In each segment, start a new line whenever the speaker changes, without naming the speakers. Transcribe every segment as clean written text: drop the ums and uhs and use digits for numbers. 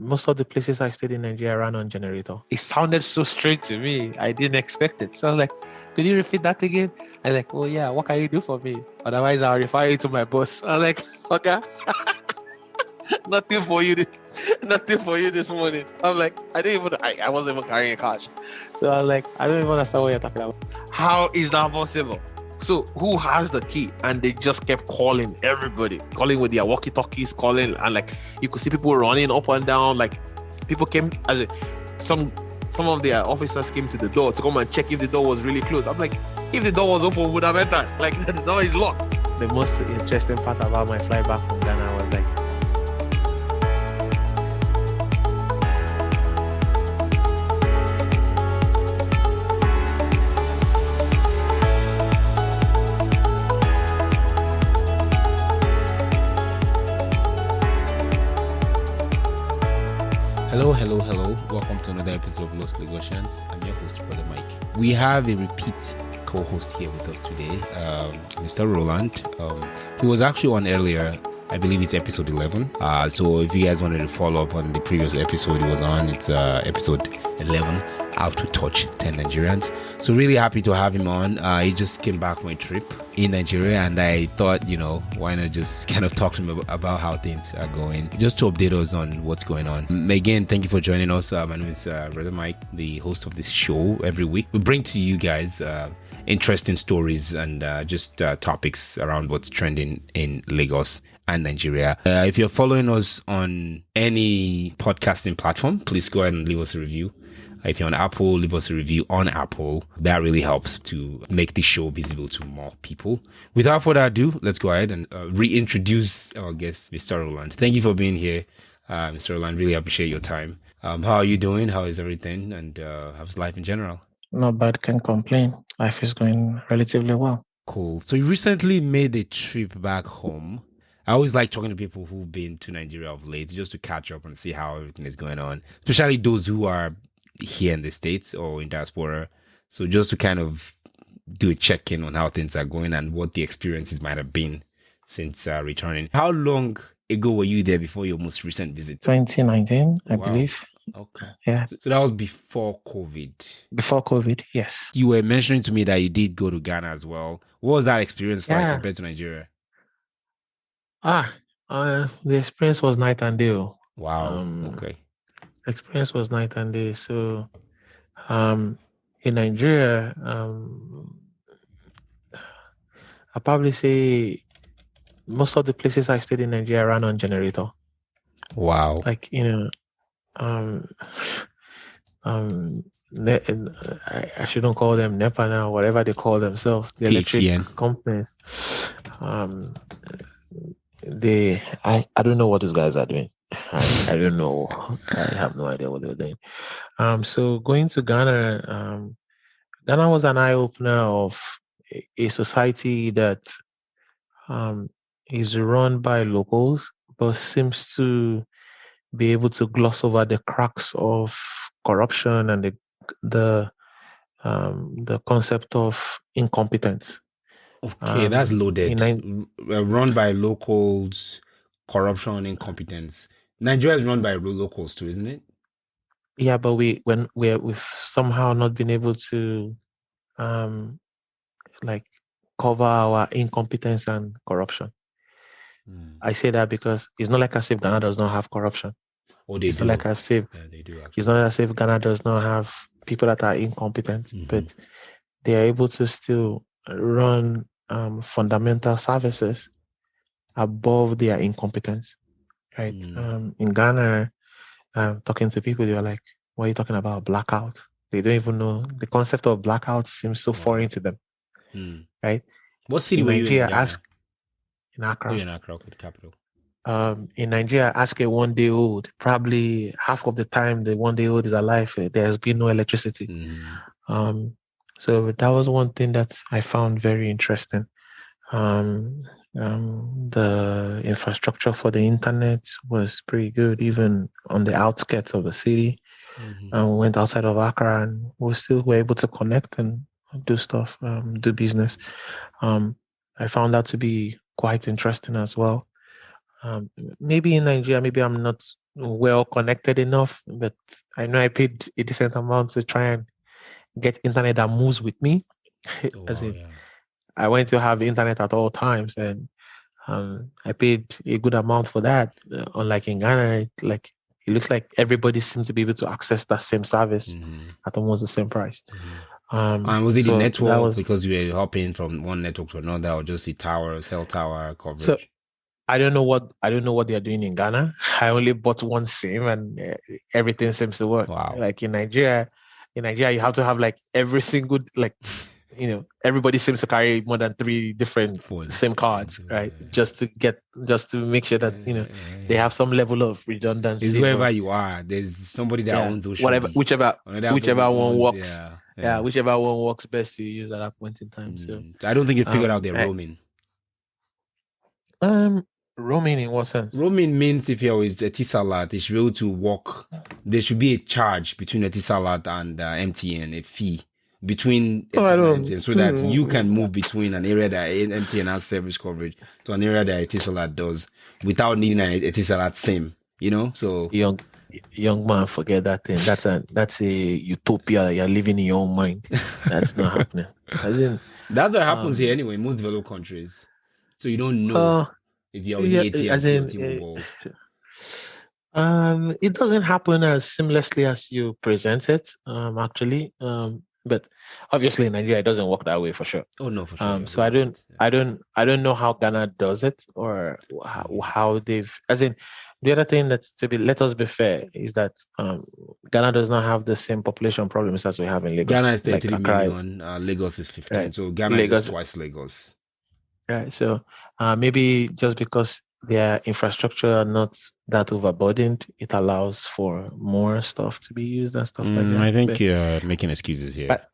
most of the places I stayed in Nigeria ran on generator. It sounded so strange to me. I didn't expect it. So I was like, could you repeat that again? I was like, oh yeah, what can you do for me? Otherwise, I'll refer you to my boss. I was like, okay, nothing for you. Nothing for you this morning. I'm like, I wasn't even carrying cash. So I was like, I don't even understand what you're talking about. How is that possible? So who has the key? And they just kept calling everybody, calling with their walkie-talkies, calling, and like you could see people running up and down. Like people came some of their officers came to the door to come and check if the door was really closed. I'm like, if the door was open, we would have entered. Like the door is locked. The most interesting part about my flight back from Ghana was like,
Hello. Welcome to another episode of Lost Lagosians. I'm your host, Brother Mike. We have a repeat co-host here with us today, Mr. Roland. He was actually on earlier. I believe it's episode 11. So if you guys wanted to follow up on the previous episode he was on, it's episode 11, How to Touch 10 Nigerians. So really happy to have him on. He just came back from a trip in Nigeria, and I thought, why not just kind of talk to him about how things are going, just to update us on what's going on. Again, thank you for joining us. My name is Brother Mike, the host of this show. Every week we bring to you guys interesting stories and just topics around what's trending in Lagos and Nigeria. If you're following us on any podcasting platform, please go ahead and leave us a review. If you're on Apple, leave us a review on Apple. That really helps to make the show visible to more people. Without further ado, let's go ahead and reintroduce our guest, Mr. Roland. Thank you for being here, Mr. Roland. Really appreciate your time. How are you doing? How is everything? And how's life in general?
not bad, can't complain. Life is going relatively well.
Cool. So you recently made a trip back home. I always like talking to people who've been to Nigeria of late, just to catch up and see how everything is going on, especially those who are here in the States or in diaspora. So just to kind of do a check-in on how things are going and what the experiences might have been since returning. How long ago were you there before your most recent visit?
2019, I believe.
Okay.
Yeah.
So that was before COVID.
Before COVID, yes.
You were mentioning to me that you did go to Ghana as well. What was that experience like compared to Nigeria?
The experience was night and day.
Wow. Okay.
Experience was night and day. So, in Nigeria, I probably say most of the places I stayed in Nigeria ran on generator.
Wow.
Like, I shouldn't call them NEPA now, whatever they call themselves, the electric companies. I don't know what these guys are doing. I don't know. I have no idea what they're doing. So going to Ghana, Ghana was an eye-opener of a society that is run by locals, but seems to be able to gloss over the cracks of corruption and the concept of incompetence.
Okay, that's loaded. Run by locals, corruption, incompetence. Nigeria is run by locals too, isn't it?
Yeah, but we've somehow not been able to cover our incompetence and corruption. I say that because it's not like as if Ghana does not have corruption.
It's
not like as if
they do. Actually.
It's not as if Ghana does not have people that are incompetent, but they are able to still run fundamental services above their incompetence. Right? In Ghana, talking to people, they are like, "What are you talking about? Blackout?" They don't even know the concept of blackout. Seems so foreign to them. Right?
What city were you in Ghana?
In Accra.
Oh, you're in Accra, the capital.
In Nigeria, ask a 1-day-old. Probably half of the time the 1-day-old is alive, there has been no electricity. So that was one thing that I found very interesting. The infrastructure for the internet was pretty good, even on the outskirts of the city. And we went outside of Accra, and we still were able to connect and do stuff, do business. I found that to be quite interesting as well. Maybe in Nigeria, maybe I'm not well connected enough, but I know I paid a decent amount to try and get internet that moves with me.
Oh,
As
wow,
in,
yeah.
I want to have internet at all times, and I paid a good amount for that. Unlike in Ghana, it looks like everybody seems to be able to access that same service
Mm-hmm.
at almost the same price.
Mm-hmm. And was it the
So that
network
was
because you were hopping from one network to another, or just the tower, cell tower
so.
coverage?
I don't know what they're doing in Ghana. I only bought one SIM, and everything seems to work.
Wow.
Like in Nigeria, you have to have like every single everybody seems to carry more than three different SIM
Phones.
cards, right? Just to make sure that they have some level of
It's
redundancy.
wherever
But
you are. There's somebody that
yeah,
owns
whatever,
Oshodi. Another person
whichever one
owns,
works.
yeah,
Yeah,
yeah.
whichever one works best to use at that point in time. So
I don't think you figured out their
I,
roaming.
roaming in what sense?
Roaming means if you're with Etisalat, they should be able to walk. There should be a charge between Etisalat and MTN, a fee between
Oh, I
Etisalat and
don't.
MTN, so that you can move between an area that MTN has service coverage to an area that Etisalat does without needing an Etisalat SIM. So
Young man, forget that thing. That's a utopia you're living in your own mind. That's not happening. As in,
that's what happens here anyway in most developed countries. So you don't know
uh,
if you're with
yeah,
the
as
AT&T or
in,
T-Mobile.
it doesn't happen as seamlessly as you present it. Actually, but obviously in Nigeria it doesn't work that way for sure.
Oh no, for sure, you're
So I
right.
don't, I don't, I don't know how Ghana does it or how they've. As in, the other thing that's let us be fair is that Ghana does not have the same population problems as we have in
Ghana
Lagos,
is
like
33
Accra,
million, Lagos is 15.
right?
So Ghana is just
Lagos,
twice Lagos.
right? So maybe just because their infrastructure are not that overburdened, it allows for more stuff to be used and stuff like that.
I think you're making excuses here.
But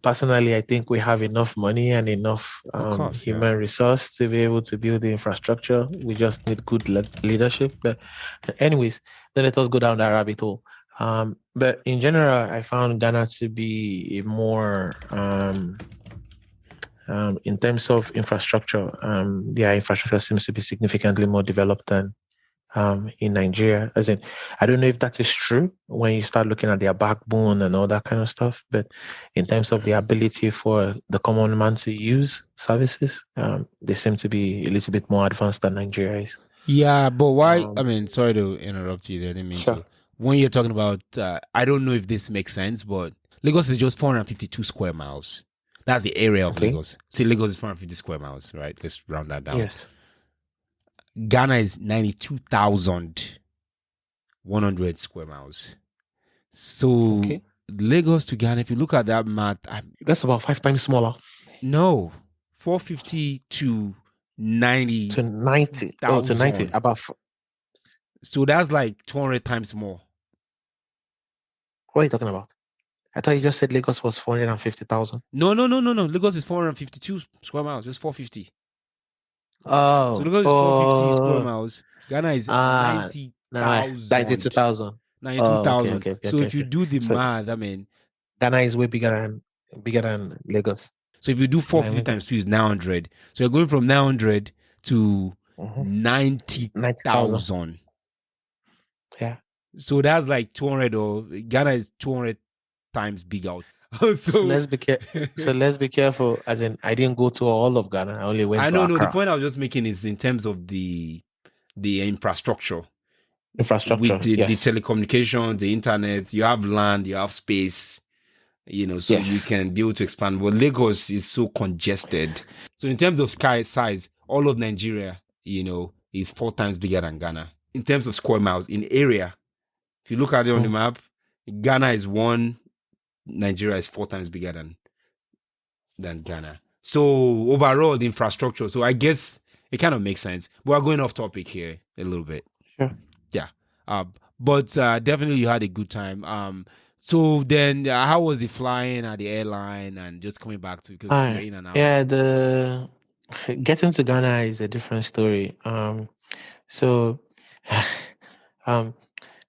personally, I think we have enough money and enough
Of course, yeah.
human resource to be able to build the infrastructure. We just need good leadership. But, anyways, then let us go down that rabbit hole. But in general, I found Ghana to be a more, in terms of infrastructure, their infrastructure seems to be significantly more developed than in Nigeria. As in, I don't know if that is true when you start looking at their backbone and all that kind of stuff, but in terms of the ability for the common man to use services, they seem to be a little bit more advanced than Nigeria is.
Yeah, but why? I mean, sorry to interrupt you there. I didn't mean
Sure.
to. When you're talking about, I don't know if this makes sense, but Lagos is just 452 square miles. That's the area of Lagos. See, Lagos is 450 square miles, right? Let's round that down.
Yes.
Ghana is 92,100 square miles. So Lagos to Ghana, if you look at that map,
that's about 5 times smaller.
No, 450 to 90.
To 90. Oh, to 90.
So that's like 200 times more.
What are you talking about? I thought you just said Lagos was 450,000.
No. Lagos is 452 square miles. It's 450.
Oh.
So Lagos is 450 square miles. Ghana is 90,000.
92,000.
92,000.
Okay.
So if you do the math, I mean,
Ghana is way bigger than Lagos.
So if you do 450 times 2 is 900. So you're going from 900 to 90,000.
Yeah.
So that's like 200, or Ghana is 200 times bigger.
So let's be careful. As in, I didn't go to all of Ghana. I only went to Accra.
No. The point I was just making is in terms of the infrastructure. With the telecommunications, the internet, you have land, you have space, so you can be able to expand. But Lagos is so congested. So in terms of size, all of Nigeria, is 4 times bigger than Ghana. In terms of square miles, in area, if you look at it on the map, Ghana is 1, Nigeria is 4 times bigger than Ghana. So overall, the infrastructure. So I guess it kind of makes sense. We're going off topic here a little bit.
Sure.
Yeah. But definitely you had a good time. So then how was the flying at the airline and just coming back to, because you're in and out?
Yeah, getting to Ghana is a different story. So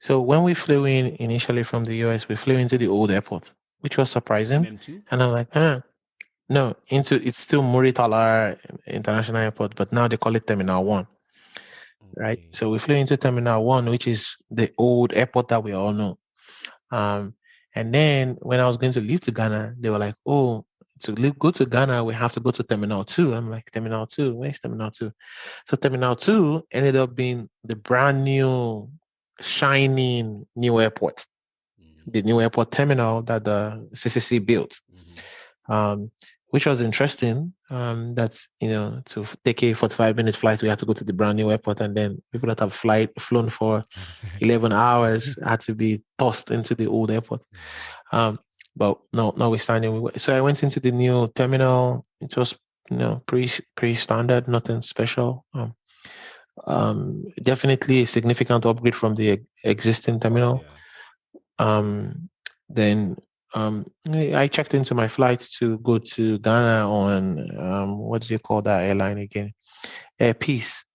when we flew in initially from the US, we flew into the old airport, which was surprising.
MM2?
And I'm like, no, it's still Muritala International Airport, but now they call it Terminal 1. right?
Okay.
So we flew into Terminal 1, which is the old airport that we all know. Um, and then when I was going to leave to Ghana, they were like, "Oh, to leave, go to Ghana, we have to go to Terminal 2." I'm like, "Terminal 2? Where's Terminal 2?" So Terminal 2 ended up being the brand new, shining new airport,
Mm-hmm.
the new airport terminal that the CCC built.
Mm-hmm.
Um, which was interesting. That to take a 45-minute flight, we had to go to the brand new airport, and then people that have flown for 11 hours had to be tossed into the old airport. Um, but no, notwithstanding, so I went into the new terminal. It was pretty standard, nothing special. Definitely a significant upgrade from the existing
Of course,
terminal.
yeah.
Um, then I checked into my flight to go to Ghana on what do you call that airline again? Air Peace.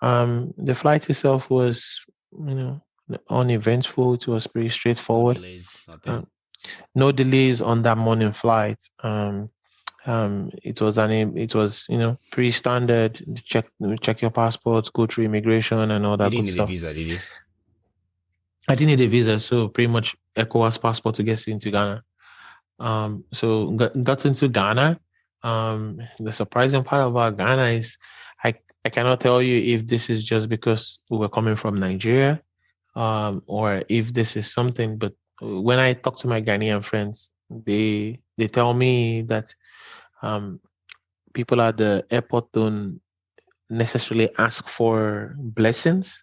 The flight itself was, you know, uneventful. It was pretty
No
straightforward.
delays, nothing.
Um, no delays on that morning flight. It was pretty standard. Check your passports, go through immigration, and all
You
that
didn't
good
need a
stuff.
visa, did you?
I didn't need a visa, so pretty much ECOWAS passport to get into Ghana. So got into Ghana. The surprising part about Ghana is I cannot tell you if this is just because we were coming from Nigeria, or if this is something. But when I talk to my Ghanaian friends, they tell me that um, people at the airport don't necessarily ask for blessings.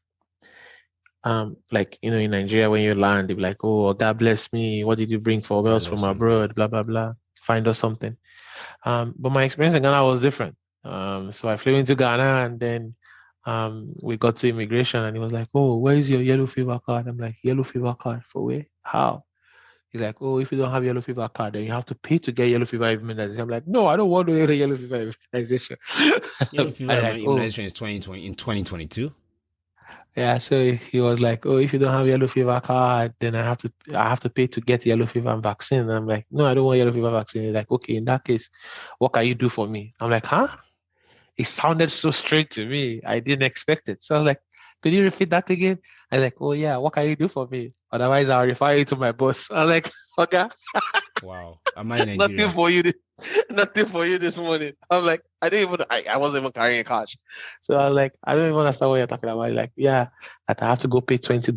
Like in Nigeria, when you land, they're like, "Oh, God bless me. What did you bring for us
Find out
from
something.
abroad? Blah blah blah. Find us something." But my experience in Ghana was different. So I flew into Ghana, and then we got to immigration, and he was like, "Oh, where is your yellow fever card?" I'm like, "Yellow fever card for where? How?" He's like, "Oh, if you don't have yellow fever card, then you have to pay to get yellow fever immunization." I'm like, "No, I don't want to get a yellow fever immunization."
Yellow fever
I like, "Oh,
immunization is 2020 in 2022.
yeah." So he was like, "Oh, if you don't have yellow fever card, then I have to pay to get yellow fever vaccine." And I'm like, "No, I don't want yellow fever vaccine." He's like, "Okay, in that case, what can you do for me?" I'm like, "Huh?"
Wow.
It sounded so straight to me. I didn't expect it. So I was like, "Could you repeat that again?" I was like, "Oh yeah, what can you do for me? Otherwise, I'll refer you to my boss." I was like, "Okay,
Wow. Am I in
nothing
Nigeria?
for you, nothing for you this morning." I'm like, I wasn't even carrying cash. So I was like, "I don't even understand what you're talking about." He's like, "Yeah, that I have to go pay $20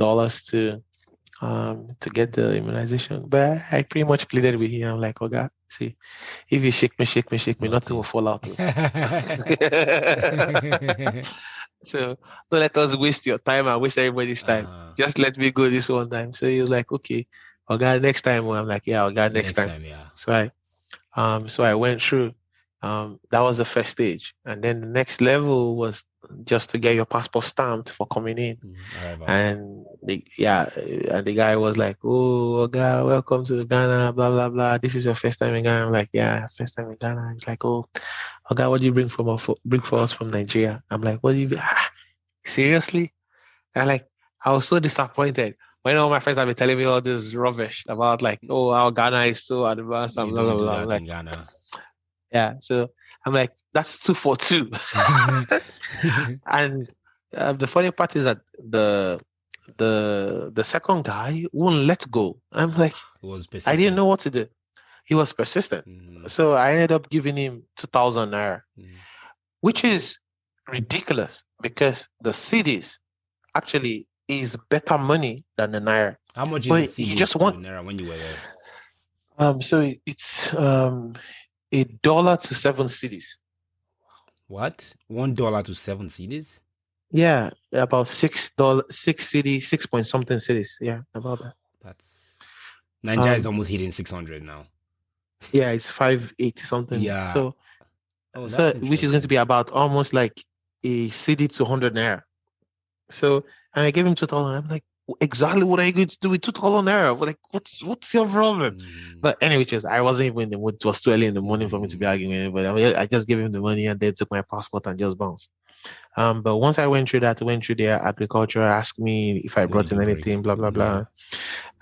to get the immunization." But I pretty much pleaded with him. I'm like, "Okay, see, if you shake me, nothing will
Nothing.
fall out." So don't let us waste your time and waste everybody's time.
uh,
Just let me go this one time. So he was like, "Okay, I'll go next time." Well, I'm like, "Yeah, I'll go next
next
time."
time, yeah.
So I went through. That was the first stage, and then the next level was just to get your passport stamped for coming in.
Arrival.
And the guy was like, "Oh, God, welcome to Ghana, blah blah blah. This is your first time in Ghana." I'm like, "Yeah, first time in Ghana." He's like, "Oh, God, what do you bring for us from Nigeria?" I'm like, "What do you seriously?" And like, I was so disappointed when all my friends have been telling me all this rubbish about like, "Oh, our Ghana is so advanced and
You
blah blah
don't do
blah." I'm
that
like,
in Ghana.
"Yeah." So I'm like, "That's two for two." And the funny part is that the second guy wouldn't let go. I'm like,
It was
I didn't know
persistent.
what to do. He was persistent.
Mm,
So I ended up giving him 2,000 naira,
mm.
which is ridiculous because the cities actually is better money than the naira.
How much is the
But he just
CDs to
want
Naira when you were there?
it's $1 to 7 cities.
What? $1 to 7 CDs?
Yeah, about $6, 6 cities, six point something cities. Yeah, about that.
That's Nigeria is
Um,
almost hitting 600 now.
yeah, it's 580 something.
Yeah.
So
Oh, that's
so which is going to
interesting.
be about almost like a city to 100 naira. So and I gave him 2,000. I'm like, exactly what are you going to do with 2,000 naira? Like, what's your problem?
Mm,
But anyway, just I wasn't even in the mood. It was too early in the morning for me to be
mm,
arguing with anybody. I just gave him the money and they took my passport and just bounced. But once I went through their agriculture, asked me if I
what
brought
did you
in
bring?
anything, blah blah
Yeah.
blah,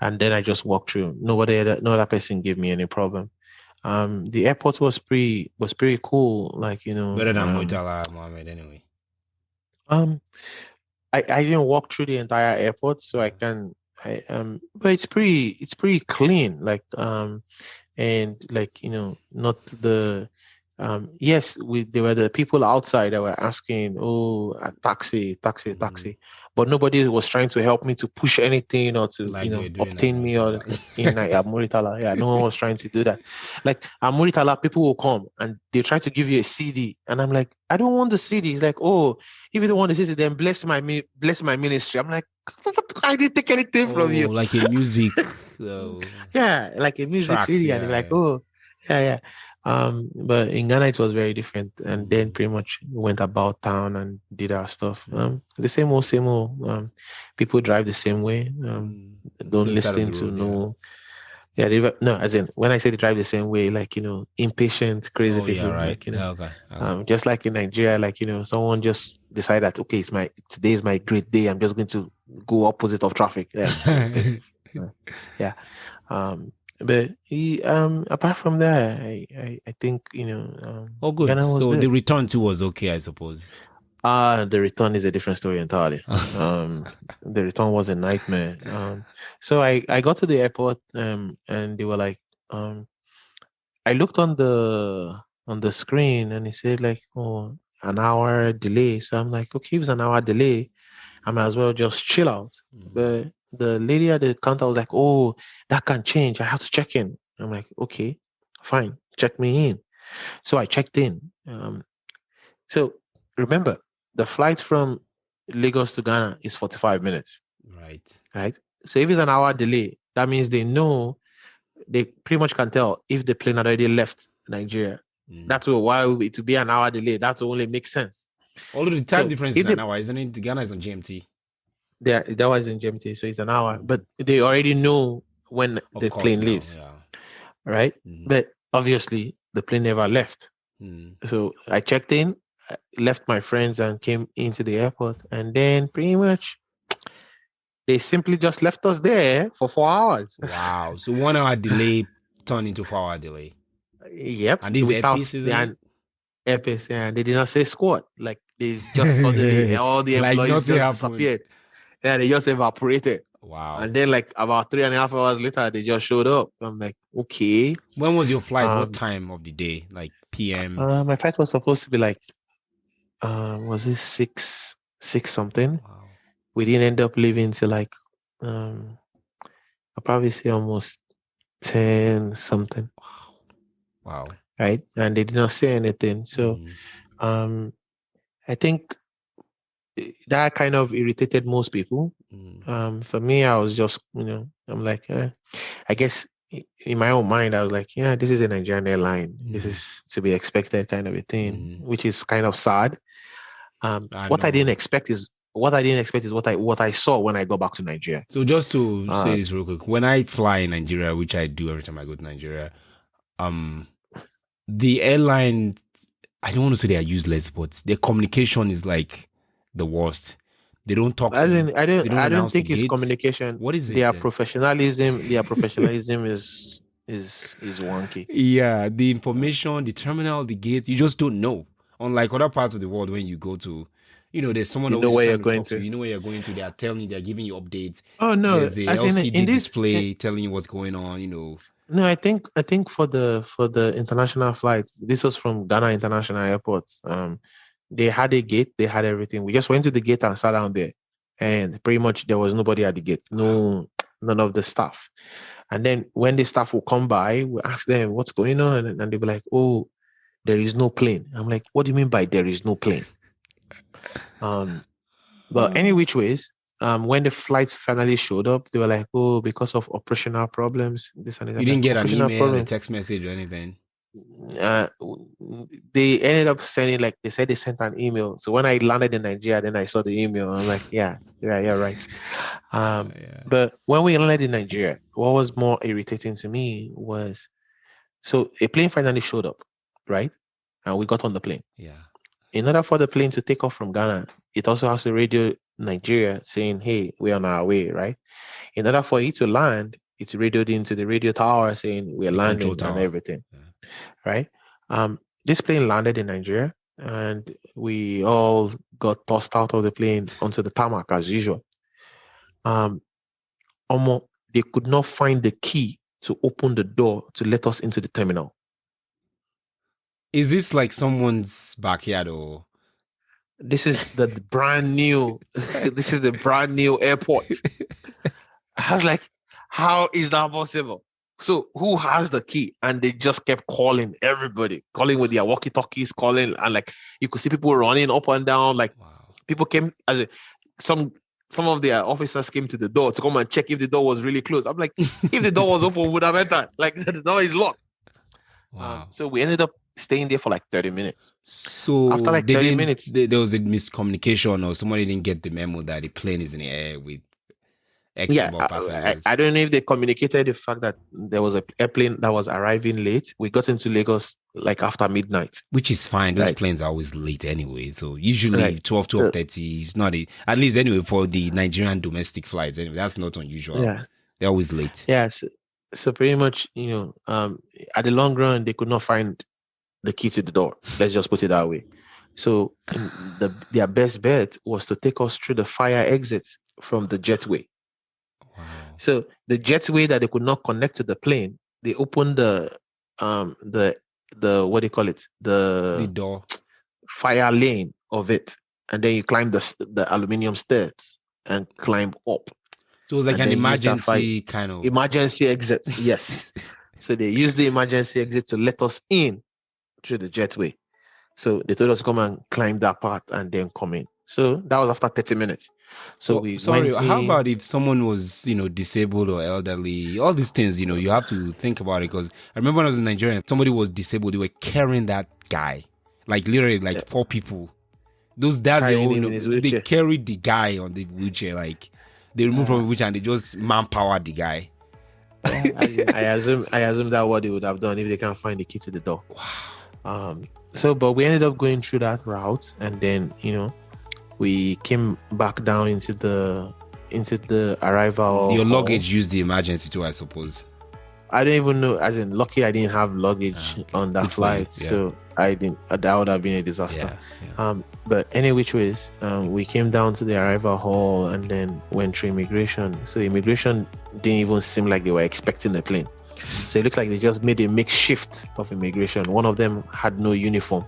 and then I just walked through. No other person gave me any problem. The airport was pretty cool. Like
Better than Moitala Mohammed anyway.
um, I didn't walk through the entire airport, so I can but it's pretty clean. Like and like not the yes, there were the people outside that were asking, oh, a taxi, taxi,
Mm-hmm.
taxi, but nobody was trying to help me to push anything or to
Like they're doing at
obtain me or
Muritala.
in Muritala. Yeah, no one was trying to do that. Like at Muritala, people will come and they try to give you a CD, and I'm like, I don't want the CD. It's like, oh, if you don't want the CD, then bless my ministry. I'm like, I didn't take anything
Oh,
from you.
like a music
Yeah, like a music
track.
CD, and they're like,
Yeah.
oh, yeah, yeah. But in Ghana it was very different, and then
Mm,
pretty much went about town and did our stuff. The same old, same old. People drive the same way.
mm.
Don't
Same side of
listen
the
to
road. Yeah.
no. Yeah, no, as in when I say they drive the same way, like impatient, crazy
Oh yeah.
people,
Right.
like
Yeah, okay. Okay.
just like in Nigeria, like someone just decide that okay, today is my great day. I'm just going to go opposite of traffic. Yeah, uh, yeah. Um, but apart from that, I think
Oh, good.
Ghana was
So the
good.
return too was okay, I suppose.
The return is a different story entirely. The return was a nightmare. So I got to the airport, and they were like, I looked on the screen, and it said like, oh, an hour delay. So I'm like, okay, if it's an hour delay, I might as well just chill out.
Mm.
But the lady at the counter was like, oh, that can change. I have to check in. I'm like, okay, fine, check me in. So I checked in. So remember, the flight from Lagos to Ghana is 45 minutes,
Right.
right? So if it's an hour delay, that means they pretty much can tell if the plane had already left Nigeria.
Mm.
That's why it would be an hour delay. That will only make sense.
Although the time
So
difference is
if
an hour, isn't it? Ghana is on GMT.
that was in GMT, so it's an hour, but
Mm.
they already know when
Of
the
course,
plane
now,
leaves,
yeah.
right?
Mm.
But obviously, the plane never left.
Mm.
So I checked in, left my friends, and came into the airport, and then pretty much they simply just left us there for 4 hours.
Wow. So 1 hour delay turned into 4 hour delay.
Yep,
And this is
without
Airpiece, isn't it?
the airpiece, and they did not say squat. Like they just suddenly all the
Like
employees
nothing
just
happened.
disappeared. Yeah, they just evaporated. And
Wow.
then like about 3.5 hours later, they just showed up. I'm like, okay.
When was your flight? What
Um,
time of the day? Like PM?
my flight was supposed to be like, was it six something?
Wow.
We didn't end up leaving till like, I'll probably say almost 10 something,
Wow.
right? And they did not say anything. So,
Mm.
um, I think that kind of irritated most people.
Mm.
For me, I was just, I'm like, I guess in my own mind, I was like, yeah, this is a Nigerian airline. This
Mm.
is to be expected kind of a thing,
Mm.
which is kind of sad.
I
What I didn't
know.
expect is what I saw when I got back to Nigeria.
So just to say
Uh,
this real quick, when I fly in Nigeria, which I do every time I go to Nigeria, um, the airline, I don't want to say they are useless, but their communication is like the worst. They don't talk to you. They don't
I don't
announce the
think it's
gates.
communication.
What is it then?
Their professionalism is wonky.
Yeah, the information, the terminal, the gate, you just don't know. Unlike other parts of the world, when you go to, there's someone
You know
always
where you're
trying to
going
talk to you.
to.
You know where you're going to. They are telling you, they're giving you updates.
Oh no,
There's a
as in
LCD
this.
display telling you what's going on.
No, I think for the international flight, this was from Ghana International Airport. They had a gate, they had everything. We just went to the gate and sat down there, and pretty much there was nobody at the gate,
Wow.
no, none of the staff. And then when the staff will come by, we ask them what's going on, and they'll be like, "Oh, there is no plane." I'm like, "What do you mean by there is no plane?" Um, but any which ways, when the flight finally showed up, they were like, "Oh, because of operational problems, this and that."
You
I'm
didn't
like,
get an
"Operational
email, a
problems."
text message, or anything.
uh, they ended up sending like they said they sent an email. So when I landed in Nigeria, then I saw the email. I'm like, yeah, right.
Yeah.
But when we landed in Nigeria, what was more irritating to me was so a plane finally showed up, right? And we got on the plane.
Yeah.
In order for the plane to take off from Ghana, it also has to radio Nigeria saying, "Hey, we're on our way," right? In order for it to land, it's radioed into the radio tower saying we're
The control
landing and
tower.
everything,
Yeah.
right? This plane landed in Nigeria. and we all got tossed out of the plane onto the tarmac as usual. Um, they could not find the key to open the door to let us into the terminal.
Is this like someone's backyard or?
This is the brand new. This is the brand new airport. I was like, how is that possible? So who has the key? And they just kept calling everybody, calling with their walkie-talkies, calling, and like you could see people running up and down. Like people came some of their officers came to the door to come and check if the door was really closed. I'm like, if the door was open, would have entered. Like the door is locked.
Wow.
So we ended up staying there for like 30 minutes.
So
after like 30 minutes,
there was a miscommunication, or somebody didn't get the memo that the plane is in the air with X number of passengers.
I don't know if they communicated the fact that there was an airplane that was arriving late. We got into Lagos like after midnight.
Which is fine. Those planes are always late anyway. So usually 12:30 is not at least anyway for the Nigerian domestic flights. Anyway, that's not unusual. Yeah. They're always late.
Yeah. So pretty much, at the long run, they could not find the key to the door. Let's just put it that way. So their best bet was to take us through the fire exit from the jetway.
Wow.
So the jetway that they could not connect to the plane, they opened the what do you call it? The
door,
fire lane of it, and then you climb the aluminum steps and climb up.
So it was like an emergency kind of
emergency exit. Yes. So they used the emergency exit to let us in through the jetway. So they told us to come and climb that part and then come in. So that was after 30 minutes. So we
how about if someone was, disabled or elderly, all these things, you have to think about it, because I remember when I was in Nigeria, somebody was disabled, they were carrying that guy, like literally like 4 people. That's they carried the guy on the wheelchair, like they removed from the wheelchair and they just manpowered the guy.
I assume that what they would have done if they can't find the key to the door.
Wow.
But we ended up going through that route, and then we came back down into the arrival.
Your luggage used the emergency too, I suppose.
I don't even know. As in, lucky I didn't have luggage on that flight, so I didn't. That would have been a disaster.
Yeah.
But any which ways, we came down to the arrival hall and then went through immigration. So immigration didn't even seem like they were expecting the plane. So it looked like they just made a makeshift of immigration. One of them had no uniform,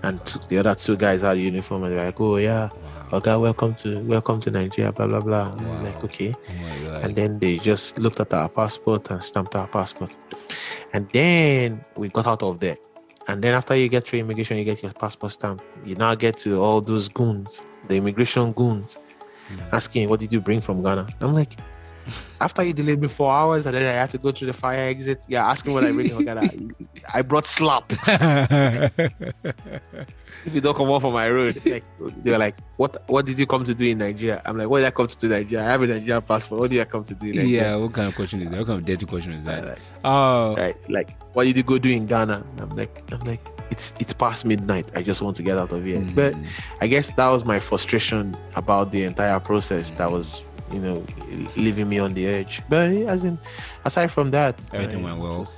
and the other 2 guys had uniform, and they're like, "Oh yeah, okay, welcome to Nigeria, blah blah blah."
Wow.
I'm like, okay.
Oh,
and then they just looked at our passport and stamped our passport, and then we got out of there. And then after you get through immigration, you get your passport stamped. You now get to all those goons, the immigration goons, asking, "What did you bring from Ghana?" I'm like, after you delayed me 4 hours and then I had to go through the fire exit, asking what I bring from Ghana. I brought slap. If you don't come off on my road, they were like, what did you come to do in Nigeria? I'm like, what did I come to do in Nigeria? I have a Nigerian passport. What did I come to do in Nigeria?
Yeah, what kind of question is that? What kind of dirty question is that?
Right, like, what did you go do in Ghana? I'm like, it's past midnight. I just want to get out of here. But I guess that was my frustration about the entire process. That was, leaving me on the edge. But aside from that,
everything went well.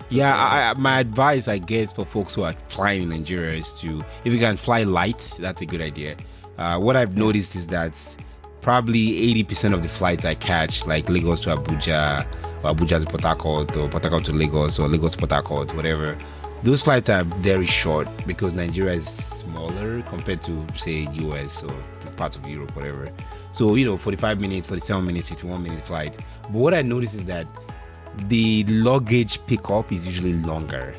My advice, I guess, for folks who are flying in Nigeria is to, if you can fly light, that's a good idea. What I've noticed is that probably 80% of the flights I catch, like Lagos to Abuja, or Abuja to Port Harcourt, or Port Harcourt to Lagos, or Lagos to Port Harcourt, whatever, those flights are very short because Nigeria is smaller compared to, say, US or parts of Europe, whatever. So, 45 minutes, 47 minutes, 51-minute flight. But what I noticed is that the luggage pickup is usually longer.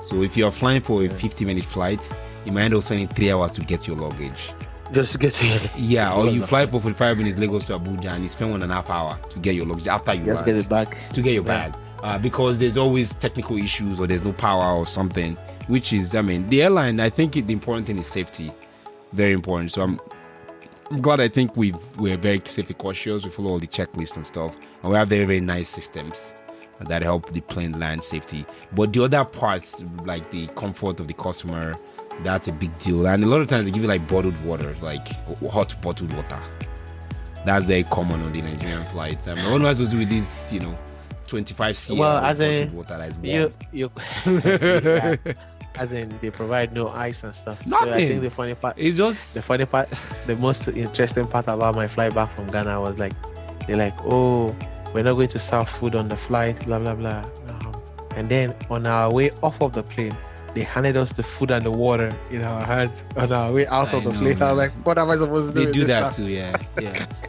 So if you're flying for a 50-minute flight, you might end up spending 3 hours to get your luggage.
Just to get to
Yeah, or you fly for 45 minutes Lagos to Abuja and you spend 1.5 hours to get your luggage after you
just get it back.
To get your bag. Because there's always technical issues or there's no power or something, which is, the airline, I think the important thing is safety. Very important. So I'm glad. I think we're very safety cautious. We follow all the checklists and stuff, and we have very, very nice systems that help the plane land safety. But the other parts, like the comfort of the customer, that's a big deal. And a lot of times they give you like bottled water, like hot bottled water. That's very common on the Nigerian flights. What am I supposed to do with this, 25 cl
Well,
of
as
bottled
in
water that is
you,
warm.
yeah, as in they provide no ice and stuff. So I
Nothing.
think the funny part,
It's just
the most interesting part about my flight back from Ghana was like, they're like, oh, we're not going to serve food on the flight, blah blah blah. And then on our way off of the plane, they handed us the food and the water in our hands on our way out of the plane. I was like, what am I supposed to do?
they do
with
that
this
too, yeah.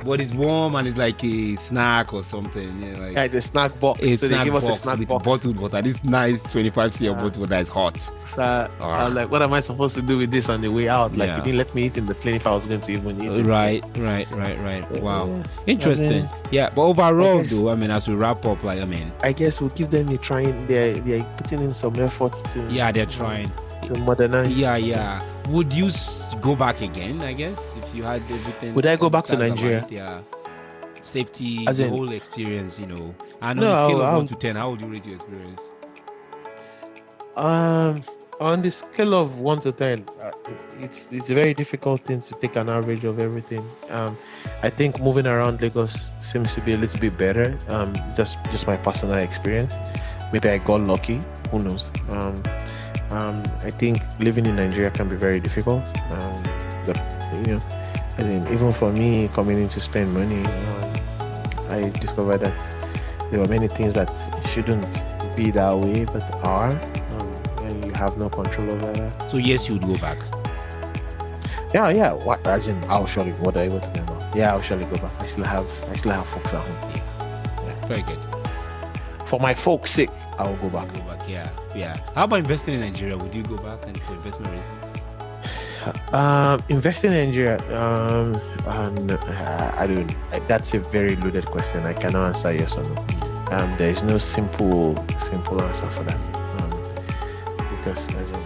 But it's warm and it's like a snack or something. Yeah, like
yeah, the snack box.
a
So
snack
they give us a
box
snack
with
box.
bottled water. This nice 25 cl bottled water is hot.
So I was like, what am I supposed to do with this on the way out? Like,
Yeah.
you didn't let me eat in the plane if I was going to even eat it.
Right. Wow. Interesting. Yeah, but overall though, I mean, as we wrap up, like, I mean,
I guess we'll give them a trying. They're putting in some effort to
yeah, they're trying.
to modernize.
Yeah. Would you go back again, I guess, if you had everything?
Would I go back to
stars
Nigeria?
aligned? Yeah. Safety,
As
the
in-
whole experience, And
No,
on the scale of
I'll-
1 to 10, how would you rate your experience?
On the scale of 1 to 10, it's a very difficult thing to take an average of everything. I think moving around Lagos seems to be a little bit better. Just my personal experience. Maybe I got lucky. Who knows? I think living in Nigeria can be very difficult. As in, even for me coming in to spend money, I discovered that there were many things that shouldn't be that way, but are, and you have no control over that.
So yes, you would go back.
Yeah. What? As in, I'll surely. What are you talking about? Yeah, I'll surely go back. I still have folks at home. Yeah.
Very good.
For my folks' sake, I will go back.
Go back, yeah. How about investing in Nigeria? Would you go back and for investment reasons?
Investing in Nigeria, I don't. That's a very loaded question. I cannot answer yes or no. There is no simple answer for that. Because as in,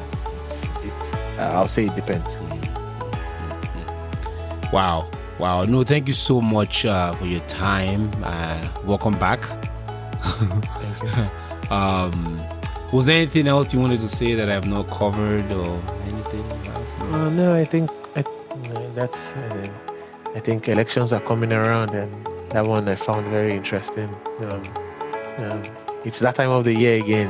I'll say it depends.
Wow. No, thank you so much for your time. Welcome back.
Thank you.
Was there anything else you wanted to say that I have not covered or anything?
No, I think I think elections are coming around, and that one I found very interesting. It's that time of the year again.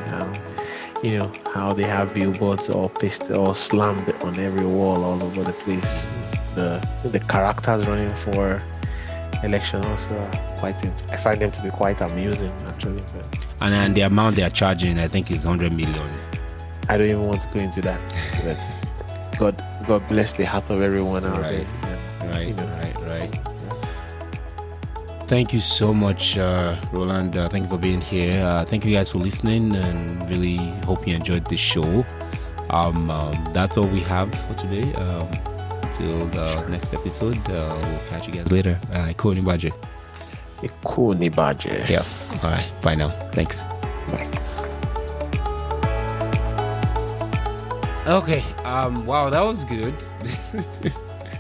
How they have billboards all pasted, all slammed on every wall all over the place. The characters running for election also are I find them to be quite amusing, actually.
And then the amount they are charging, I think, is 100 million.
I don't even want to go into that. But God bless the heart of everyone out there.
Right. Thank you so much, Roland. Thank you for being here. Thank you guys for listening, and really hope you enjoyed the show. That's all we have for today. Until the next episode, we'll catch you guys later. Ikoni Baje.
Ikoni Baje.
Yeah. All right. Bye now. Thanks.
Bye.
Okay. Wow, that was good.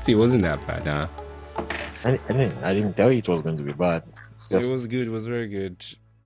See, it wasn't that bad, huh?
I didn't tell you it was going to be bad. It's just
It was good. It was very good.